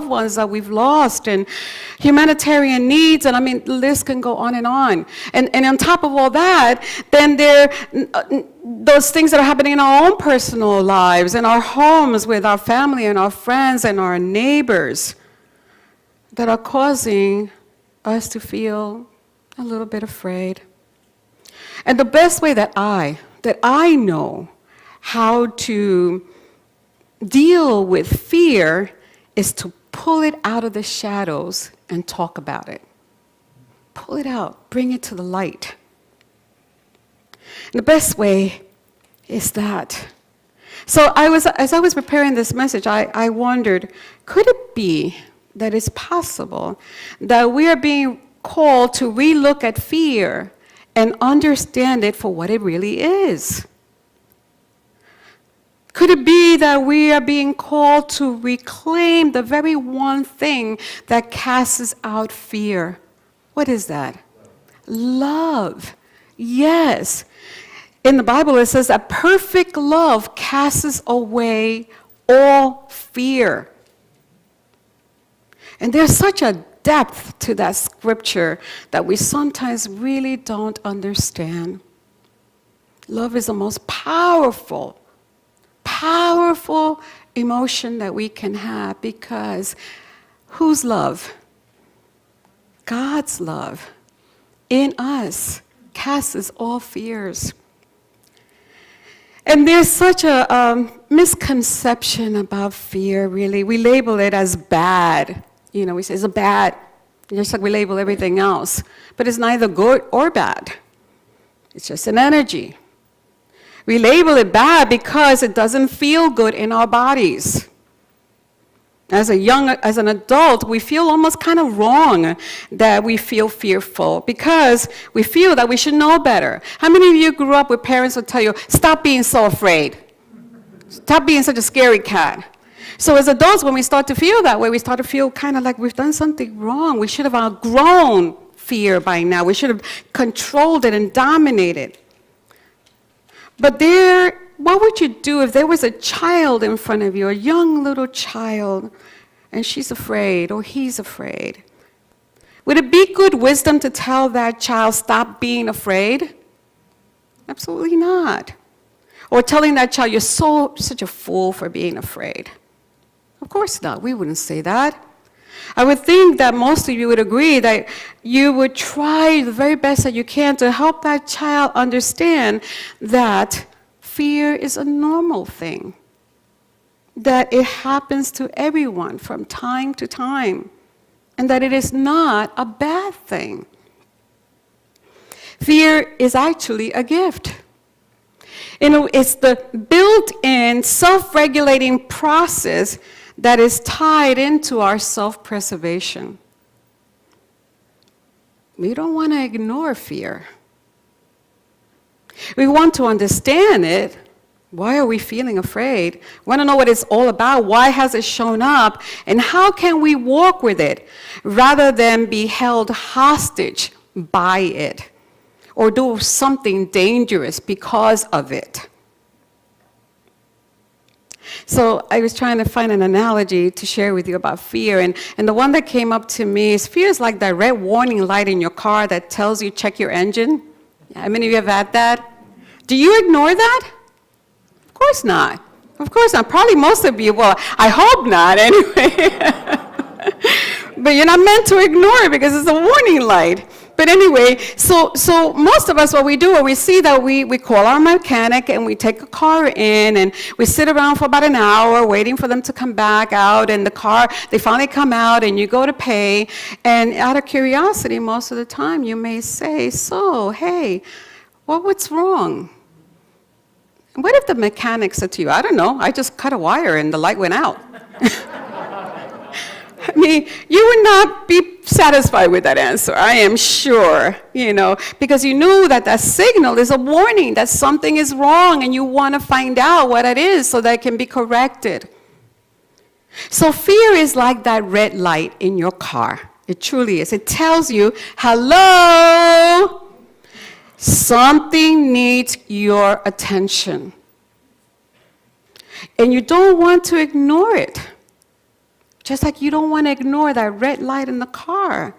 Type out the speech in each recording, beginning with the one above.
ones that we've lost, and humanitarian needs, and I mean, the list can go on. And on top of all that, then there those things that are happening in our own personal lives, in our homes, with our family and our friends and our neighbors, that are causing us to feel a little bit afraid. And the best way that I know how to deal with fear is to pull it out of the shadows and talk about it. Pull it out, bring it to the light. And the best way is that. So as I was preparing this message, I wondered, could it be that it's possible that we are being called to relook at fear and understand it for what it really is? Could it be that we are being called to reclaim the very one thing that casts out fear? What is that? Love. Yes. In the Bible it says that perfect love casts away all fear. And there's such a depth to that scripture that we sometimes really don't understand. Love is the most powerful emotion that we can have, because whose love? God's love in us casts all fears. And there's such a misconception about fear, really. We label it as bad. You know, we say it's a bad, just like we label everything else. But it's neither good or bad. It's just an energy. We label it bad because it doesn't feel good in our bodies. As an adult, we feel almost kind of wrong that we feel fearful, because we feel that we should know better. How many of you grew up with parents who tell you, stop being so afraid? Stop being such a scaredy cat. So as adults, when we start to feel that way, we start to feel kind of like we've done something wrong. We should have outgrown fear by now. We should have controlled it and dominated. But what would you do if there was a child in front of you, a young little child, and she's afraid or he's afraid? Would it be good wisdom to tell that child, stop being afraid? Absolutely not. Or telling that child, you're such a fool for being afraid. Of course not. We wouldn't say that. I would think that most of you would agree that you would try the very best that you can to help that child understand that fear is a normal thing, that it happens to everyone from time to time, and that it is not a bad thing. Fear is actually a gift. You know, it's the built-in self-regulating process that is tied into our self-preservation. We don't want to ignore fear. We want to understand it. Why are we feeling afraid? We want to know what it's all about. Why has it shown up? And how can we walk with it rather than be held hostage by it or do something dangerous because of it? So I was trying to find an analogy to share with you about fear, and the one that came up to me is fear is like that red warning light in your car that tells you check your engine. How many of you have had that? Do you ignore that? Of course not. Of course not. Probably most of you, well, I hope not anyway. But you're not meant to ignore it because it's a warning light. But anyway, so most of us, what we do, when we see that we call our mechanic and we take a car in and we sit around for about an hour waiting for them to come back out, and they finally come out and you go to pay, and out of curiosity, most of the time you may say, so, hey, what's wrong? What if the mechanic said to you, I don't know, I just cut a wire and the light went out? I mean, you would not be satisfied with that answer, I am sure, because you knew that signal is a warning that something is wrong and you want to find out what it is so that it can be corrected. So fear is like that red light in your car. It truly is. It tells you, hello, something needs your attention. And you don't want to ignore it. Just like you don't want to ignore that red light in the car.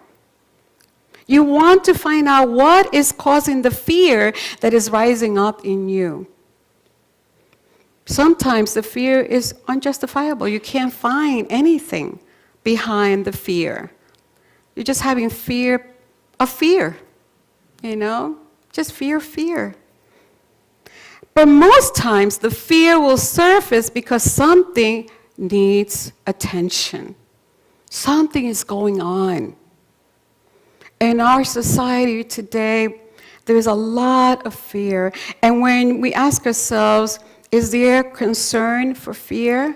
You want to find out what is causing the fear that is rising up in you. Sometimes the fear is unjustifiable. You can't find anything behind the fear. You're just having fear of fear, just fear. But most times the fear will surface because something needs attention. Something is going on. In our society today, there's a lot of fear. And when we ask ourselves, is there concern for fear?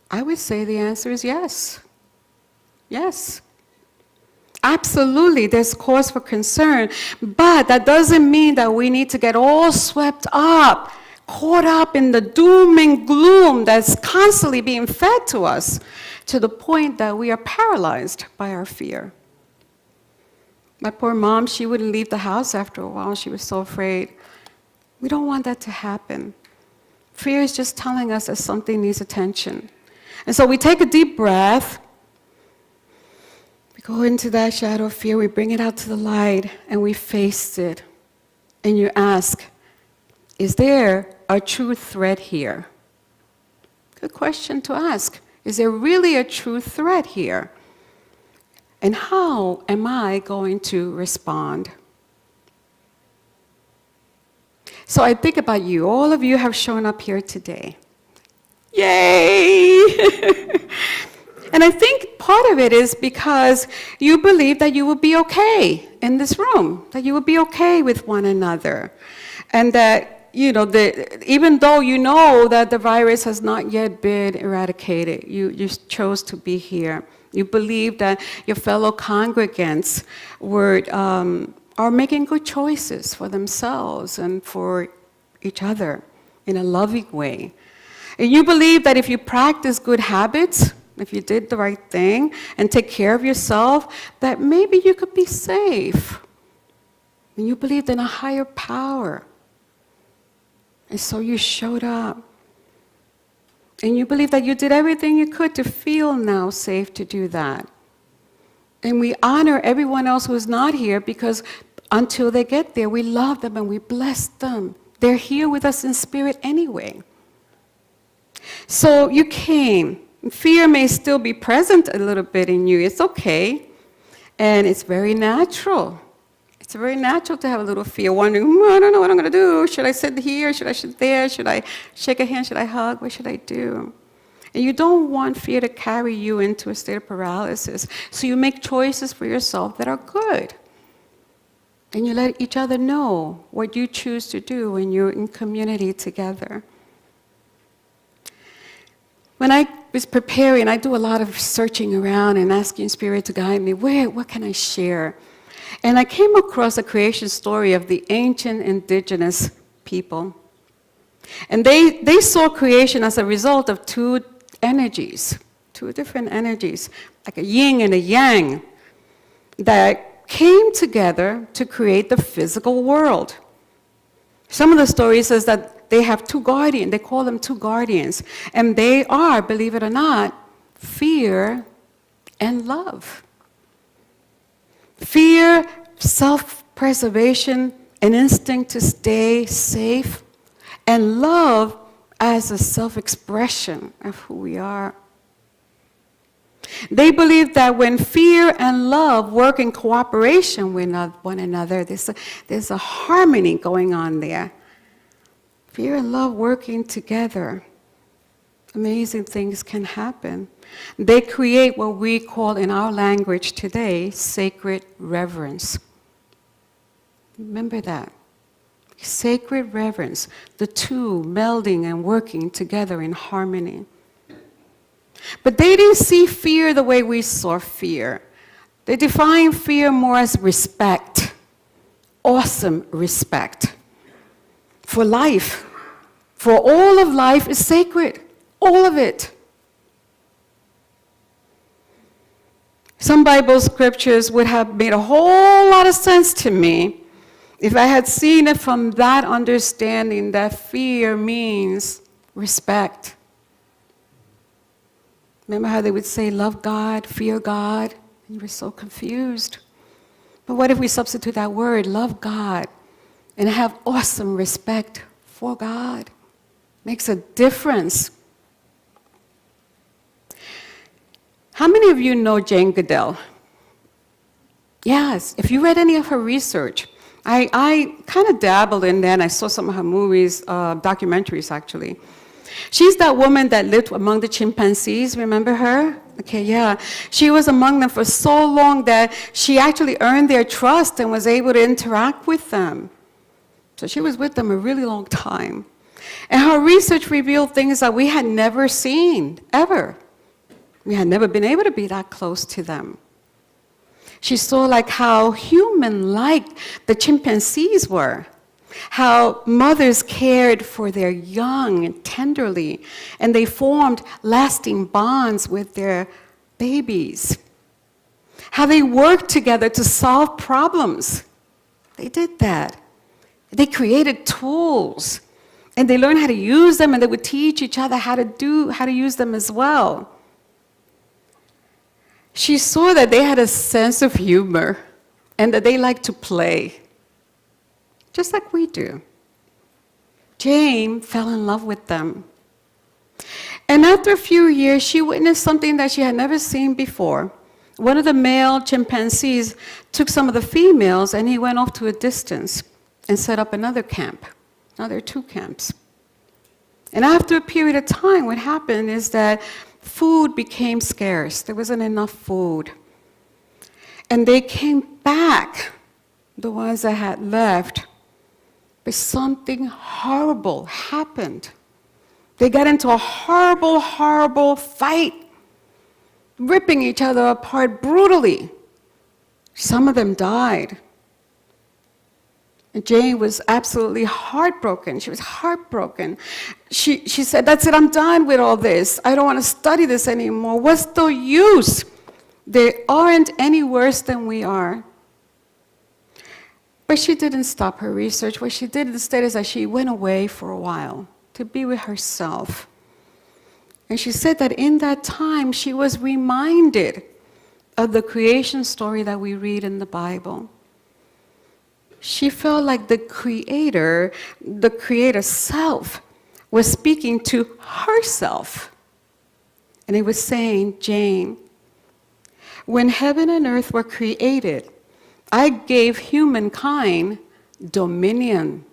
I would say the answer is yes. Yes. Absolutely, there's cause for concern. But that doesn't mean that we need to get all swept up, caught up in the doom and gloom that's constantly being fed to us, to the point that we are paralyzed by our fear. My poor mom, she wouldn't leave the house after a while. She was so afraid. We don't want that to happen. Fear is just telling us that something needs attention. And so we take a deep breath. We go into that shadow of fear. We bring it out to the light, and we face it. And you ask, is there a true threat here? Good question to ask. Is there really a true threat here? And how am I going to respond? So I think about you. All of you have shown up here today. Yay! And I think part of it is because you believe that you will be okay in this room, that you will be okay with one another. And that, even though you know that the virus has not yet been eradicated, you chose to be here. You believe that your fellow congregants are making good choices for themselves and for each other in a loving way. And you believe that if you practice good habits, if you did the right thing and take care of yourself, that maybe you could be safe. And you believed in a higher power. And so you showed up. And you believe that you did everything you could to feel now safe to do that. And we honor everyone else who is not here because until they get there, we love them and we bless them. They're here with us in spirit anyway. So you came. Fear may still be present a little bit in you. It's okay. And it's very natural. It's very natural to have a little fear, wondering, I don't know what I'm going to do. Should I sit here? Should I sit there? Should I shake a hand? Should I hug? What should I do? And you don't want fear to carry you into a state of paralysis. So you make choices for yourself that are good. And you let each other know what you choose to do when you're in community together. When I was preparing, I do a lot of searching around and asking Spirit to guide me. What can I share? And I came across a creation story of the ancient indigenous people. And they saw creation as a result of two different energies, like a yin and a yang, that came together to create the physical world. Some of the stories says that they have two guardians, they call them two guardians, and they are, believe it or not, fear and love. Fear, self-preservation, an instinct to stay safe, and love as a self-expression of who we are. They believe that when fear and love work in cooperation with one another, there's a harmony going on there. Fear and love working together. Amazing things can happen. They create what we call in our language today, sacred reverence. Remember that. Sacred reverence, the two melding and working together in harmony. But they didn't see fear the way we saw fear. They define fear more as respect, awesome respect for life. For all of life is sacred, all of it. Some Bible scriptures would have made a whole lot of sense to me if I had seen it from that understanding that fear means respect. Remember how they would say, love God, fear God? And you were so confused. But what if we substitute that word, love God, and have awesome respect for God? Makes a difference. How many of you know Jane Goodall? Yes, if you read any of her research, I kind of dabbled in that, and I saw some of her movies, documentaries actually. She's that woman that lived among the chimpanzees, remember her? Okay, yeah. She was among them for so long that she actually earned their trust and was able to interact with them. So she was with them a really long time. And her research revealed things that we had never seen, ever. We had never been able to be that close to them. She saw like how human-like the chimpanzees were, how mothers cared for their young tenderly, and they formed lasting bonds with their babies. How they worked together to solve problems. They did that. They created tools, and they learned how to use them, and they would teach each other how to use them as well. She saw that they had a sense of humor and that they liked to play, just like we do. Jane fell in love with them. And after a few years, she witnessed something that she had never seen before. One of the male chimpanzees took some of the females and he went off to a distance and set up another camp. Now there are 2 camps. And after a period of time, what happened is that food became scarce. There wasn't enough food. And they came back, the ones that had left, but something horrible happened. They got into a horrible, horrible fight, ripping each other apart brutally. Some of them died. And Jane was absolutely heartbroken. She was heartbroken. She said, that's it, I'm done with all this. I don't want to study this anymore. What's the use? They aren't any worse than we are. But she didn't stop her research. What she did instead is that she went away for a while to be with herself. And she said that in that time, she was reminded of the creation story that we read in the Bible. She felt like the creator self, was speaking to herself. And he was saying, Jane, when heaven and earth were created, I gave humankind dominion.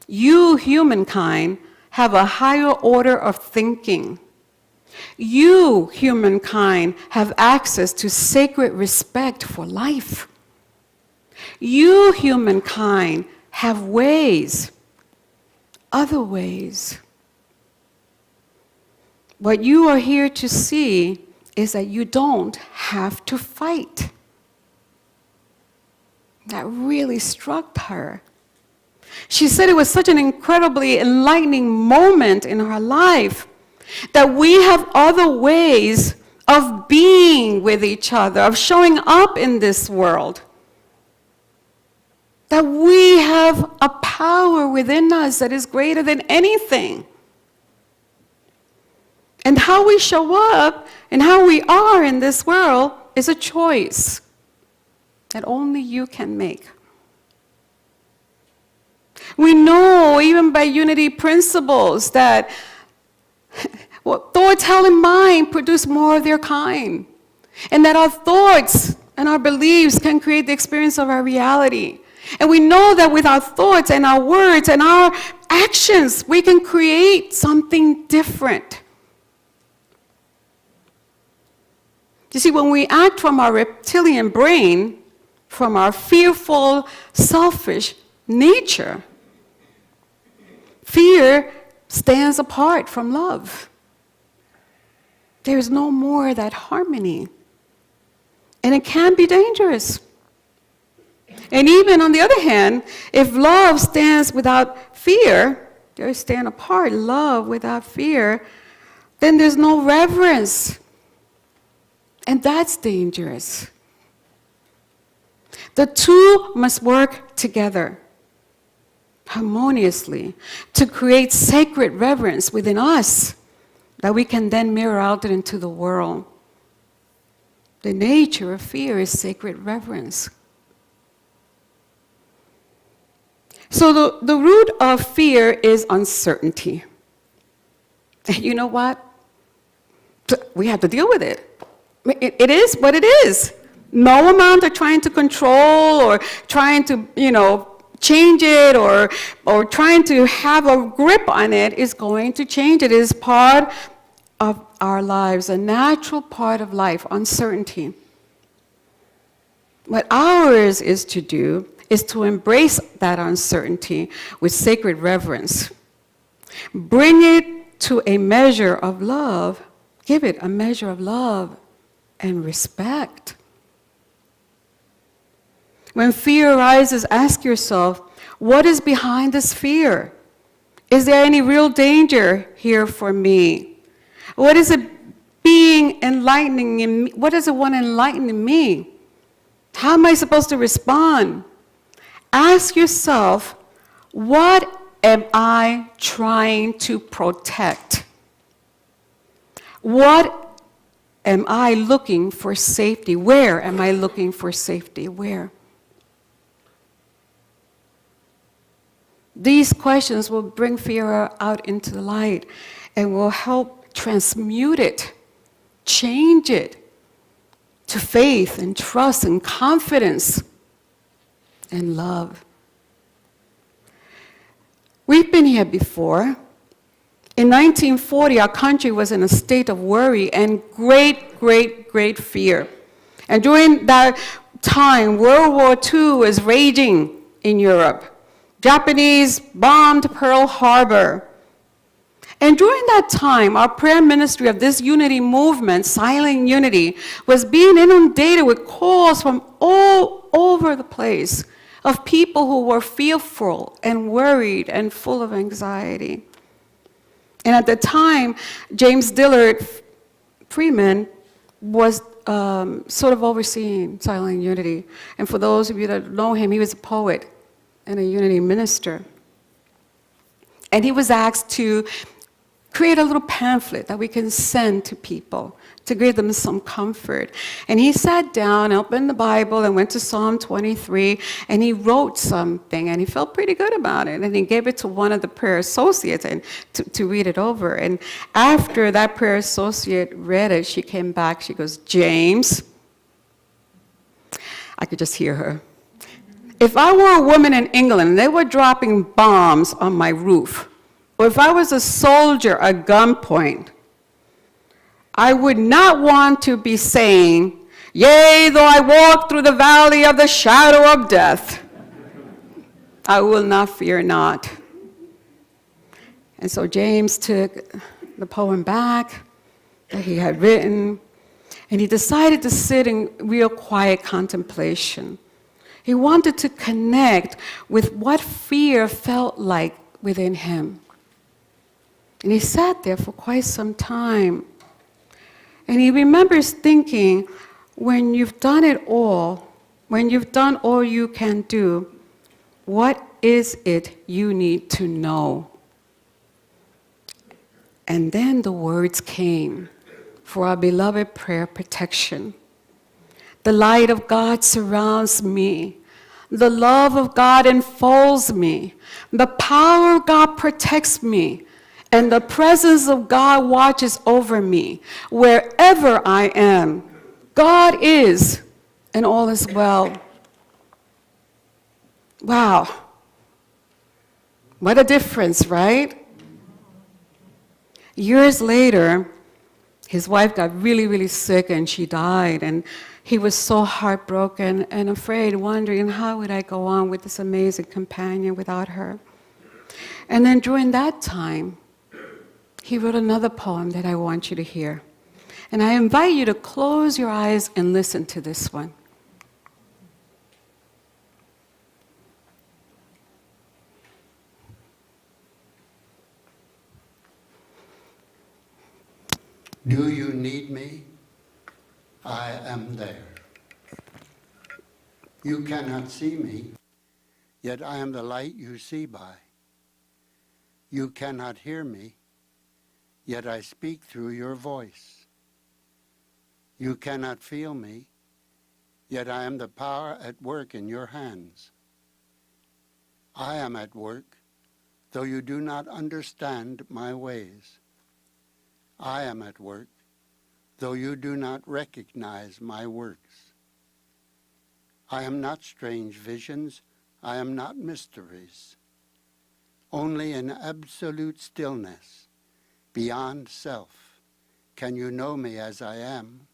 You, humankind, have a higher order of thinking. You, humankind, have access to sacred respect for life. You, humankind, have ways, other ways. What you are here to see is that you don't have to fight. That really struck her. She said it was such an incredibly enlightening moment in her life that we have other ways of being with each other, of showing up in this world. That we have a power within us that is greater than anything. And how we show up and how we are in this world is a choice that only you can make. We know, even by unity principles, that thoughts held in mind produce more of their kind. And that our thoughts and our beliefs can create the experience of our reality. And we know that with our thoughts and our words and our actions, we can create something different. You see, when we act from our reptilian brain, from our fearful, selfish nature, fear stands apart from love. There's no more that harmony. And it can be dangerous. And even on the other hand, if love stands without fear, they stand apart, love without fear, then there's no reverence. And that's dangerous. The two must work together harmoniously to create sacred reverence within us, that we can then mirror out into the world. The nature of fear is sacred reverence. So the root of fear is uncertainty. And you know what? We have to deal with it. It is what it is. No amount of trying to control or trying to, change it or trying to have a grip on it is going to change it. It is part of our lives, a natural part of life, uncertainty. What ours is to do is to embrace that uncertainty with sacred reverence. Bring it to a measure of love. Give it a measure of love and respect. When fear arises, ask yourself, what is behind this fear? Is there any real danger here for me? What is it being enlightening in me? What does it want to enlighten in me? How am I supposed to respond? Ask yourself, what am I trying to protect? What am I looking for safety? Where am I looking for safety? Where? These questions will bring fear out into the light and will help transmute it, change it to faith and trust and confidence and love. We've been here before. In 1940, our country was in a state of worry and great, great, great fear. And during that time, World War II was raging in Europe. Japanese bombed Pearl Harbor. And during that time, our prayer ministry of this unity movement, Silent Unity, was being inundated with calls from all over the place of people who were fearful and worried and full of anxiety. And at the time, James Dillard Freeman was sort of overseeing Silent Unity. And for those of you that know him, he was a poet and a unity minister. And he was asked to create a little pamphlet that we can send to people to give them some comfort. And he sat down, opened the Bible, and went to Psalm 23, and he wrote something, and he felt pretty good about it. And he gave it to one of the prayer associates and to read it over. And after that prayer associate read it, she came back, she goes, James, I could just hear her. If I were a woman in England and they were dropping bombs on my roof, or if I was a soldier at gunpoint, I would not want to be saying, yea, though I walk through the valley of the shadow of death, I will not fear not. And so James took the poem back that he had written, and he decided to sit in real quiet contemplation. He wanted to connect with what fear felt like within him. And he sat there for quite some time. And he remembers thinking, when you've done it all, when you've done all you can do, what is it you need to know? And then the words came for our beloved prayer protection. The light of God surrounds me. The love of God enfolds me. The power of God protects me. And the presence of God watches over me. Wherever I am, God is, and all is well. Wow. What a difference, right? Years later, his wife got really, really sick and she died. And he was so heartbroken and afraid, wondering, how would I go on with this amazing companion without her? And then during that time, he wrote another poem that I want you to hear. And I invite you to close your eyes and listen to this one. Do you need me? I am there. You cannot see me, yet I am the light you see by. You cannot hear me, yet I speak through your voice. You cannot feel me, yet I am the power at work in your hands. I am at work, though you do not understand my ways. I am at work, though you do not recognize my works. I am not strange visions, I am not mysteries. Only in absolute stillness, beyond self, can you know me as I am,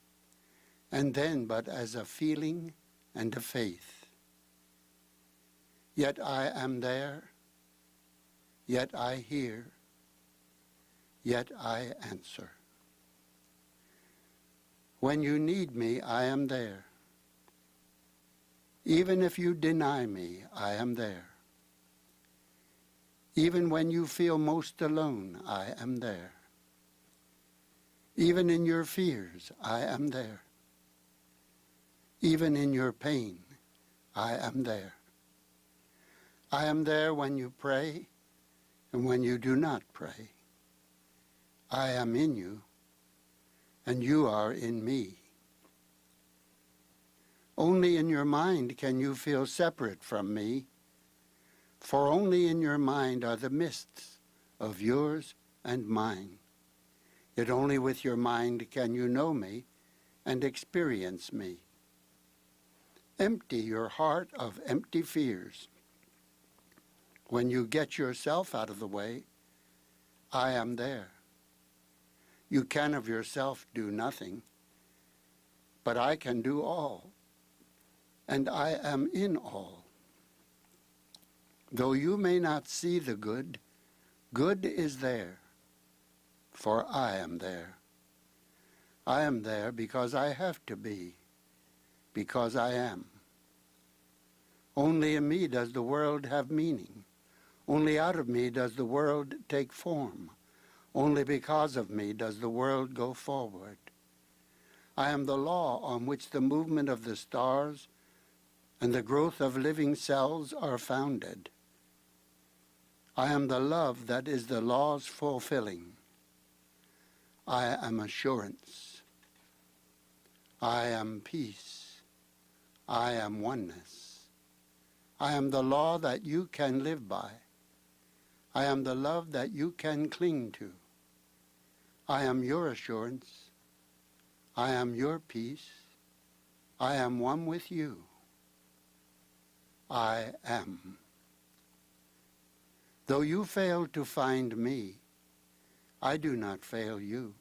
and then but as a feeling and a faith. Yet I am there, yet I hear, yet I answer. When you need me, I am there. Even if you deny me, I am there. Even when you feel most alone, I am there. Even in your fears, I am there. Even in your pain, I am there. I am there when you pray and when you do not pray. I am in you, and you are in me. Only in your mind can you feel separate from me, for only in your mind are the mists of yours and mine. Yet only with your mind can you know me and experience me. Empty your heart of empty fears. When you get yourself out of the way, I am there. You can of yourself do nothing, but I can do all, and I am in all. Though you may not see the good, good is there, for I am there. I am there because I have to be, because I am. Only in me does the world have meaning. Only out of me does the world take form. Only because of me does the world go forward. I am the law on which the movement of the stars and the growth of living cells are founded. I am the love that is the law's fulfilling. I am assurance. I am peace. I am oneness. I am the law that you can live by. I am the love that you can cling to. I am your assurance. I am your peace. I am one with you. I am. Though you fail to find me, I do not fail you.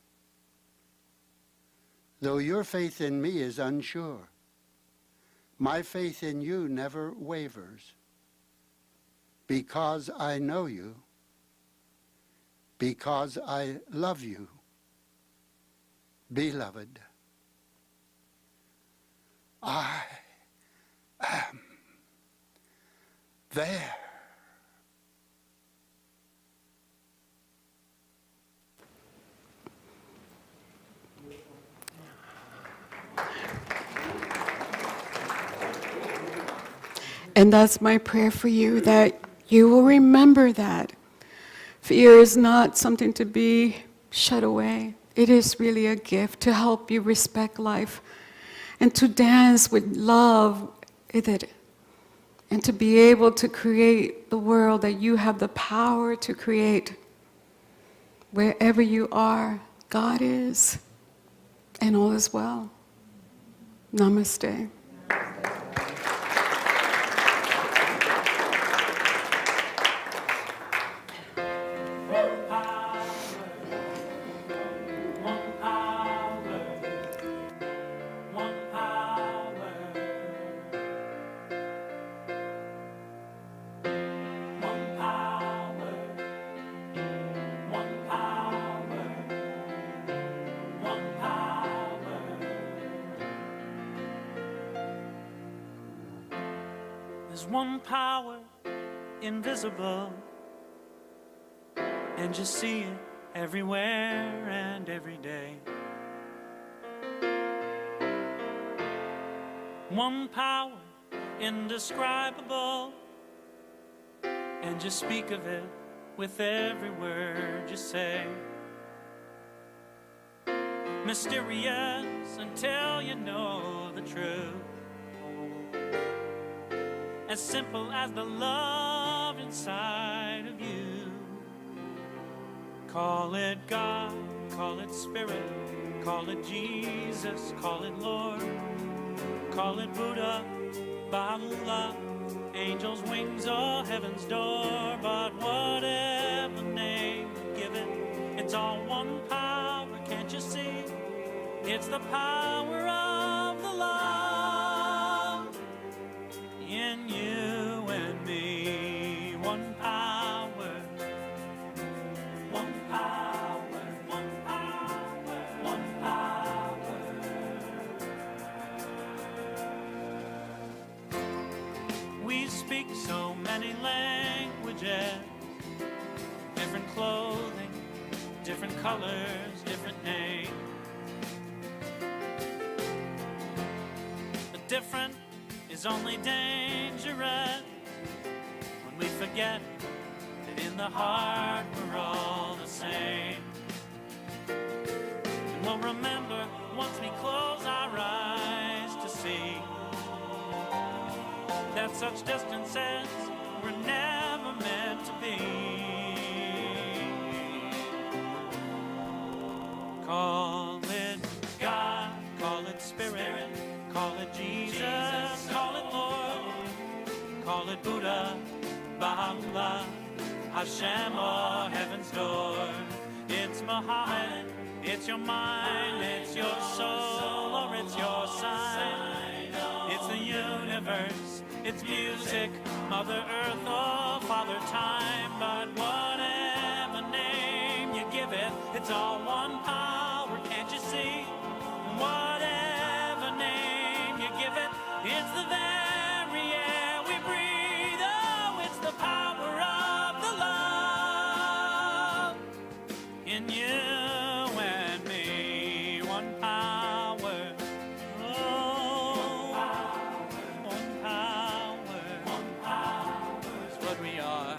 Though your faith in me is unsure, my faith in you never wavers. Because I know you, because I love you, beloved, I am there. And that's my prayer for you, that you will remember that. Fear is not something to be shut away. It is really a gift to help you respect life and to dance with love with it and to be able to create the world that you have the power to create. Wherever you are, God is, and all is well. Namaste. There's one power, invisible, and you see it everywhere and every day. One power, indescribable, and you speak of it with every word you say. mysterious until you know the truth. As simple as the love inside of you. Call it God, call it Spirit, call it Jesus, call it Lord, call it Buddha, Baha'u'llah, angels' wings or heaven's door. But whatever name you give it, it's all one power, can't you see? It's the power of the love in you and me. One power, one power, one power, one power. We speak so many languages, different clothing, different colors, different names. The different is only dangerous when we forget that in the heart we're all the same. And we'll remember once we close our eyes to see that such distances were never meant to be. Call it God, call it Spirit, call it Jesus, call it Lord, call it Buddha, Baha'u'llah, Hashem or heaven's door. It's Muhammad, it's your mind, it's your soul, or it's your sign. It's the universe, it's music, Mother Earth or Father Time. But whatever name you give it, it's all one power, can't you see? Whatever name you give it, it's the very air we breathe. Oh, it's the power of the love in you and me. One power. Oh, one power is what we are.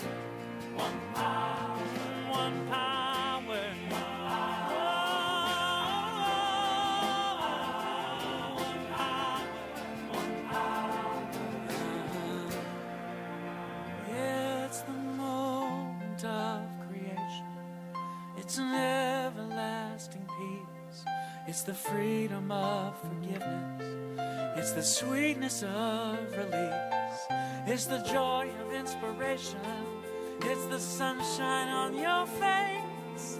One power, one power. It's the moment of creation. It's an everlasting peace. It's the freedom of forgiveness. It's the sweetness of release. It's the joy of inspiration. It's the sunshine on your face.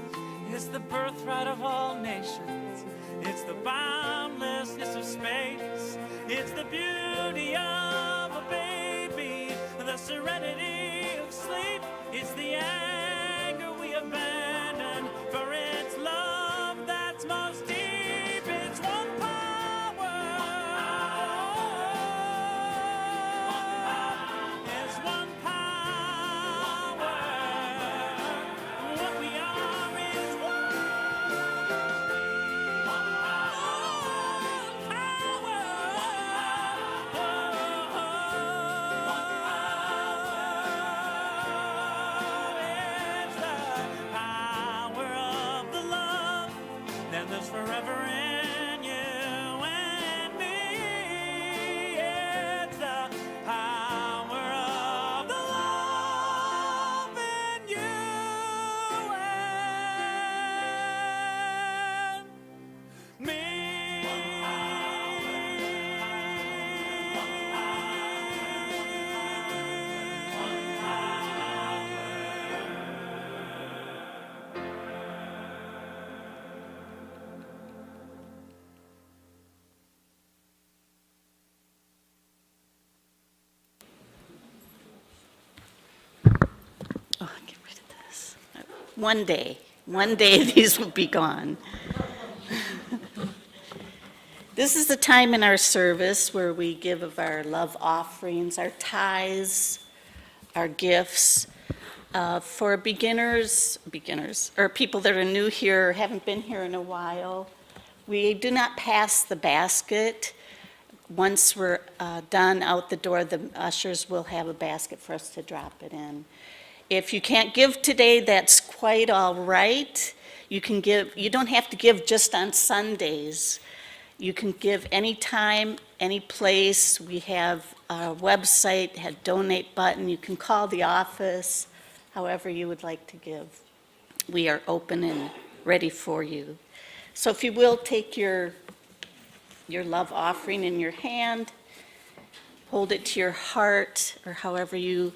It's the birthright of all nations. It's the boundlessness of space. It's the beauty of a baby, the serenity of sleep. It's the anger we abandon, for it's love that's most deep. It's one power. It's one power. What we are is one It's the power of the love that lives forever in you and me. It's the power of the love in you and me. Oh, get rid of this. One day these will be gone. This is the time in our service where we give of our love offerings, our tithes, our gifts. For beginners, or people that are new here, haven't been here in a while, we do not pass the basket. Once we're done out the door, the ushers will have a basket for us to drop it in. If you can't give today, that's quite all right. You can give, you don't have to give just on Sundays. You can give anytime, any place. We have a website, had donate button. You can call the office, however you would like to give. We are open and ready for you. So if you will, take your love offering in your hand, hold it to your heart, or however you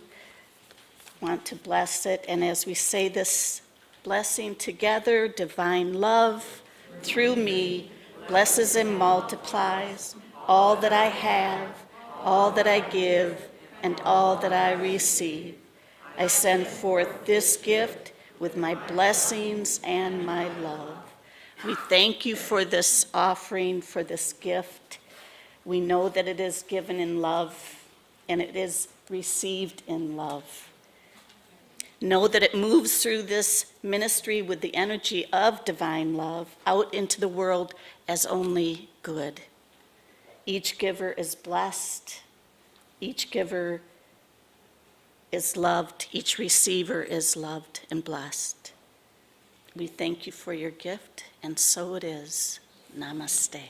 want to bless it. And as we say this blessing together, divine love through me blesses and multiplies all that I have, all that I give, and all that I receive. I send forth this gift with my blessings and my love. We thank you for this offering, for this gift. We know that it is given in love, and it is received in love. Know that it moves through this ministry with the energy of divine love out into the world as only good. Each giver is blessed. Each giver is loved. Each receiver is loved and blessed. We thank you for your gift, and so it is. Namaste.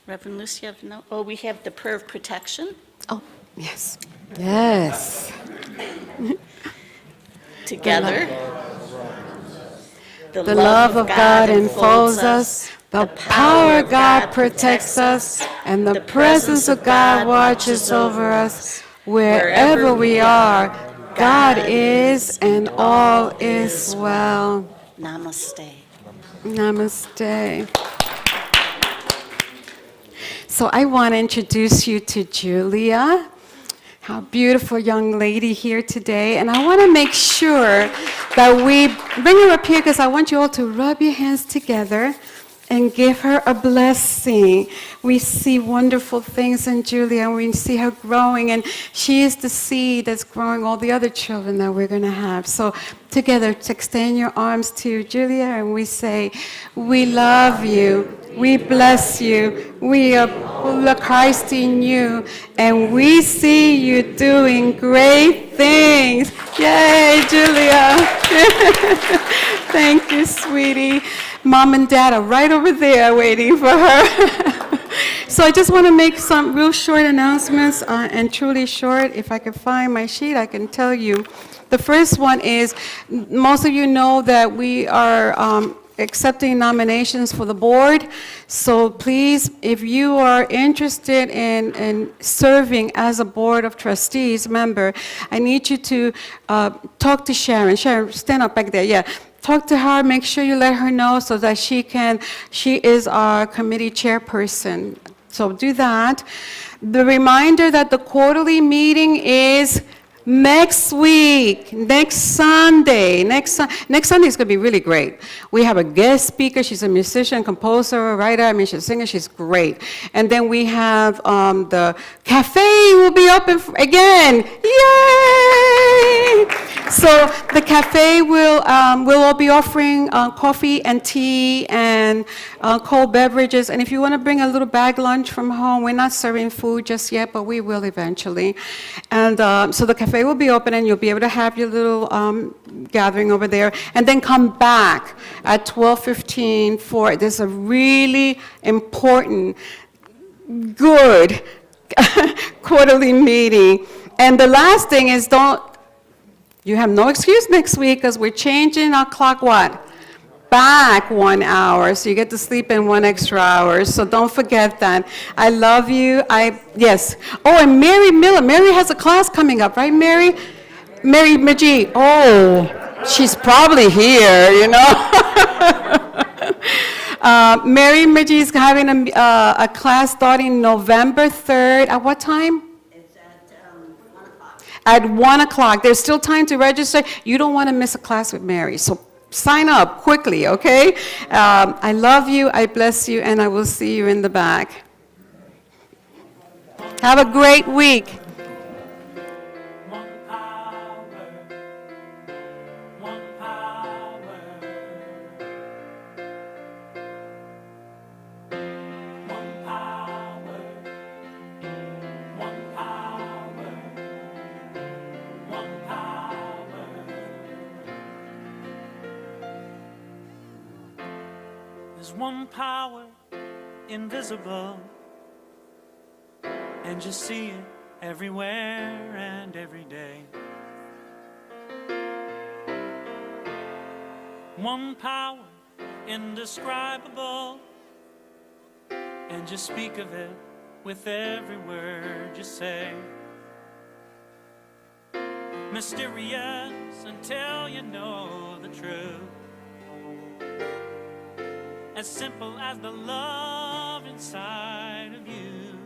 Reverend Lucy, we have the prayer of protection. Oh, yes. Yes. Together. The love of God enfolds us, the power of God protects us, and the presence of God watches over us. Wherever we are, God is, and all is well. Namaste. Namaste. So I want to introduce you to Julia, our beautiful young lady here today. And I want to make sure that we bring her up here because I want you all to rub your hands together and give her a blessing. We see wonderful things in Julia, and we see her growing, and she is the seed that's growing all the other children that we're going to have. So together, extend your arms to Julia, and we say, we love you, we bless you, we are full of Christ in you, and we see you doing great things. Yay, Julia. Thank you, sweetie. Mom and Dad are right over there waiting for her. So I just want to make some real short announcements, and truly short. If I can find my sheet, I can tell you. The first one is, most of you know that we are accepting nominations for the board. So please, if you are interested in serving as a Board of Trustees member, I need you to talk to Sharon. Sharon, stand up back there, yeah. Talk to her, make sure you let her know so that she is our committee chairperson. So do that. The reminder that the quarterly meeting is next week, next Sunday. Next Sunday is going to be really great. We have a guest speaker. She's a musician, composer, writer. I mean, she's a singer. She's great. And then we have the cafe will be open again. Yay! So the cafe will all be offering coffee and tea and cold beverages. And if you want to bring a little bag lunch from home, we're not serving food just yet, but we will eventually. And so the cafe will be open, and you'll be able to have your little gathering over there, and then come back at 12:15 for there's a really important, good quarterly meeting. And the last thing is, you have no excuse next week because we're changing our clock, back 1 hour, so you get to sleep in 1 extra hour, so don't forget that. I love you. Yes. Oh, and Mary Miller. Mary has a class coming up, right, Mary? Mary Majid. Oh, she's probably here, you know. Mary Majid is having a class starting November 3rd. At what time? It's at 1 o'clock. At 1 o'clock. There's still time to register. You don't want to miss a class with Mary, so sign up quickly, okay? I love you, I bless you, and I will see you in the back. Have a great week. One power, one power, one power, one power, one power. There's one power, invisible, and you see it everywhere and every day. One power, indescribable, and you speak of it with every word you say. Mysterious until you know the truth. As simple as the love inside of you.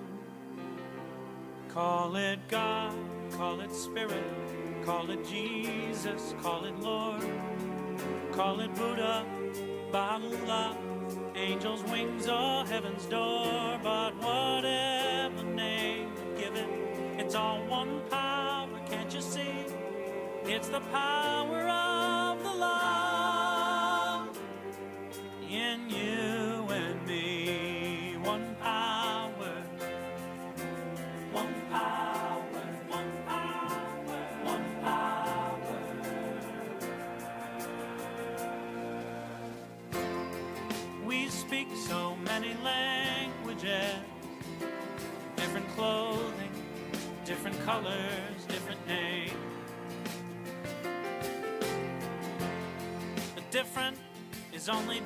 Call it God, call it Spirit, call it Jesus, call it Lord, call it Buddha, Baha'u'llah, angels' wings or heaven's door. But whatever name you give it, it's all one power, can't you see? It's the power of the love in you and me. One power, one power, one power, one power. We speak so many languages, different clothing, different colors, different names. The different is only